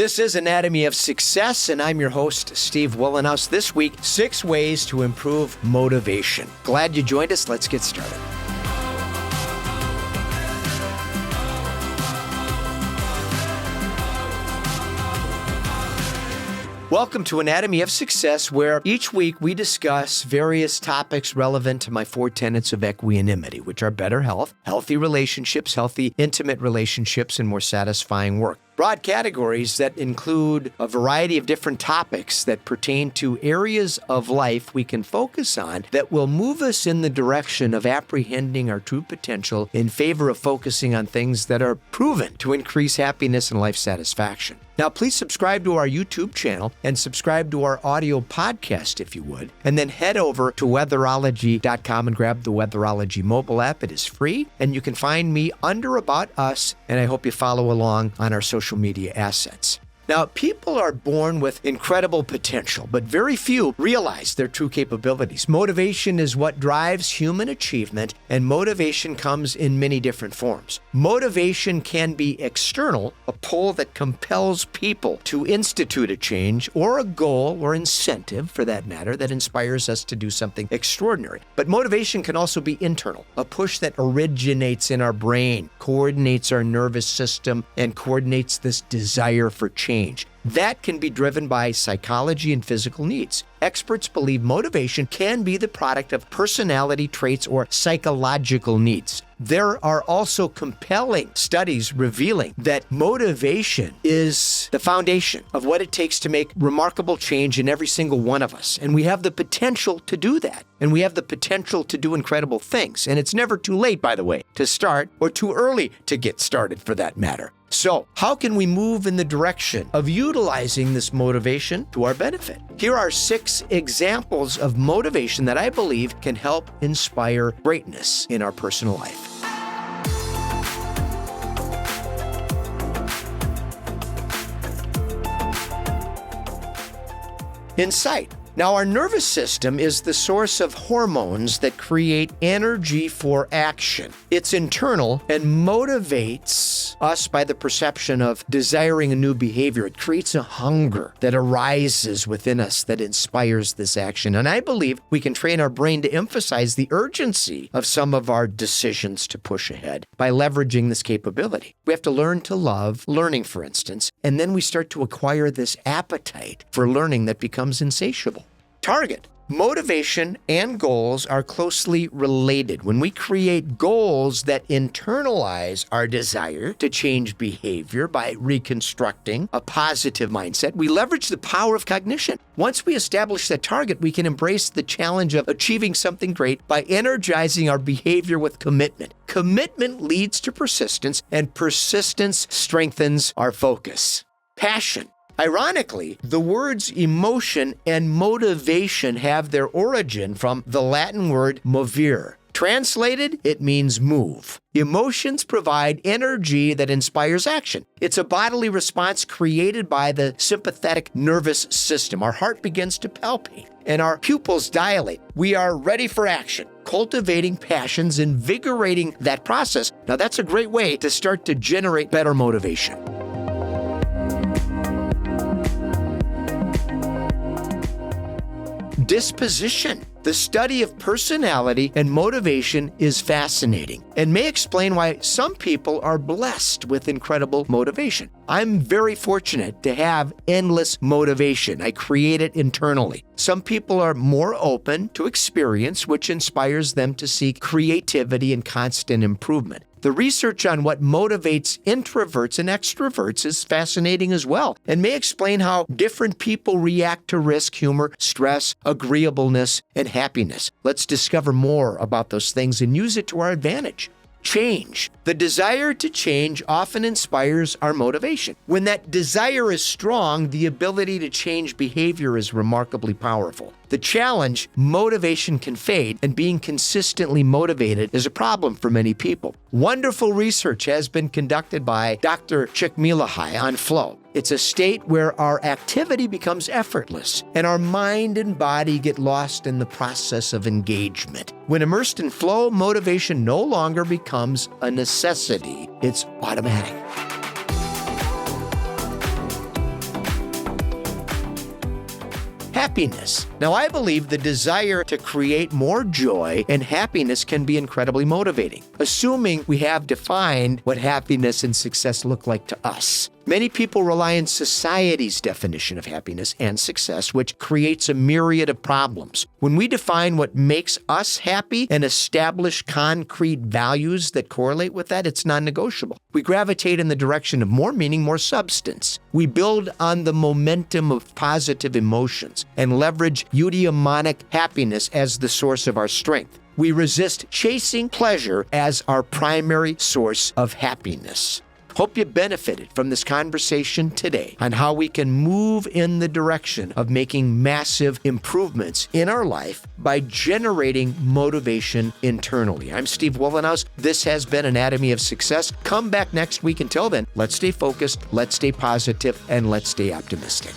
This is Anatomy of Success, and I'm your host, Steve Wohlenhaus. This week, 6 ways to improve motivation. Glad you joined us. Let's get started. Welcome to Anatomy of Success, where each week we discuss various topics relevant to my 4 tenets of equanimity, which are better health, healthy relationships, healthy intimate relationships, and more satisfying work. Broad categories that include a variety of different topics that pertain to areas of life we can focus on that will move us in the direction of apprehending our true potential in favor of focusing on things that are proven to increase happiness and life satisfaction. Now, please subscribe to our YouTube channel and subscribe to our audio podcast if you would, and then head over to weatherology.com and grab the Weatherology mobile app. It is free, and you can find me under About Us, and I hope you follow along on our social media assets. Now, people are born with incredible potential, but very few realize their true capabilities. Motivation is what drives human achievement, and motivation comes in many different forms. Motivation can be external, a pull that compels people to institute a change, or a goal or incentive, for that matter, that inspires us to do something extraordinary. But motivation can also be internal, a push that originates in our brain, coordinates our nervous system, and coordinates this desire for change. That can be driven by psychology and physical needs. Experts believe motivation can be the product of personality traits or psychological needs. There are also compelling studies revealing that motivation is the foundation of what it takes to make remarkable change in every single one of us. And we have the potential to do that. And we have the potential to do incredible things. And it's never too late, by the way, to start, or too early to get started for that matter. So, how can we move in the direction of utilizing this motivation to our benefit? Here are 6 examples of motivation that I believe can help inspire greatness in our personal life. Insight. Now, our nervous system is the source of hormones that create energy for action. It's internal and motivates us by the perception of desiring a new behavior. It creates a hunger that arises within us that inspires this action. And I believe we can train our brain to emphasize the urgency of some of our decisions to push ahead by leveraging this capability. We have to learn to love learning, for instance, and then we start to acquire this appetite for learning that becomes insatiable. Target. Motivation and goals are closely related. When we create goals that internalize our desire to change behavior by reconstructing a positive mindset, we leverage the power of cognition. Once we establish that target, we can embrace the challenge of achieving something great by energizing our behavior with commitment. Commitment leads to persistence, and persistence strengthens our focus. Passion. Ironically, the words emotion and motivation have their origin from the Latin word movere. Translated, it means move. Emotions provide energy that inspires action. It's a bodily response created by the sympathetic nervous system. Our heart begins to palpate and our pupils dilate. We are ready for action. Cultivating passions, invigorating that process. Now, that's a great way to start to generate better motivation. Disposition. The study of personality and motivation is fascinating and may explain why some people are blessed with incredible motivation. I'm very fortunate to have endless motivation. I create it internally. Some people are more open to experience, which inspires them to seek creativity and constant improvement. The research on what motivates introverts and extroverts is fascinating as well, and may explain how different people react to risk, humor, stress, agreeableness, and happiness. Let's discover more about those things and use it to our advantage. Change. The desire to change often inspires our motivation. When that desire is strong, the ability to change behavior is remarkably powerful. The challenge, motivation can fade, and being consistently motivated is a problem for many people. Wonderful research has been conducted by Dr. Csikszentmihalyi on flow. It's a state where our activity becomes effortless, and our mind and body get lost in the process of engagement. When immersed in flow, motivation no longer becomes a necessity. It's automatic. happiness. Now, I believe the desire to create more joy and happiness can be incredibly motivating, assuming we have defined what happiness and success look like to us. Many people rely on society's definition of happiness and success, which creates a myriad of problems. When we define what makes us happy and establish concrete values that correlate with that, it's non-negotiable. We gravitate in the direction of more meaning, more substance. We build on the momentum of positive emotions and leverage eudaimonic happiness as the source of our strength. We resist chasing pleasure as our primary source of happiness. Hope you benefited from this conversation today on how we can move in the direction of making massive improvements in our life by generating motivation internally. I'm Steve Wohlenhaus. This has been Anatomy of Success. Come back next week. Until then, let's stay focused, let's stay positive, and let's stay optimistic.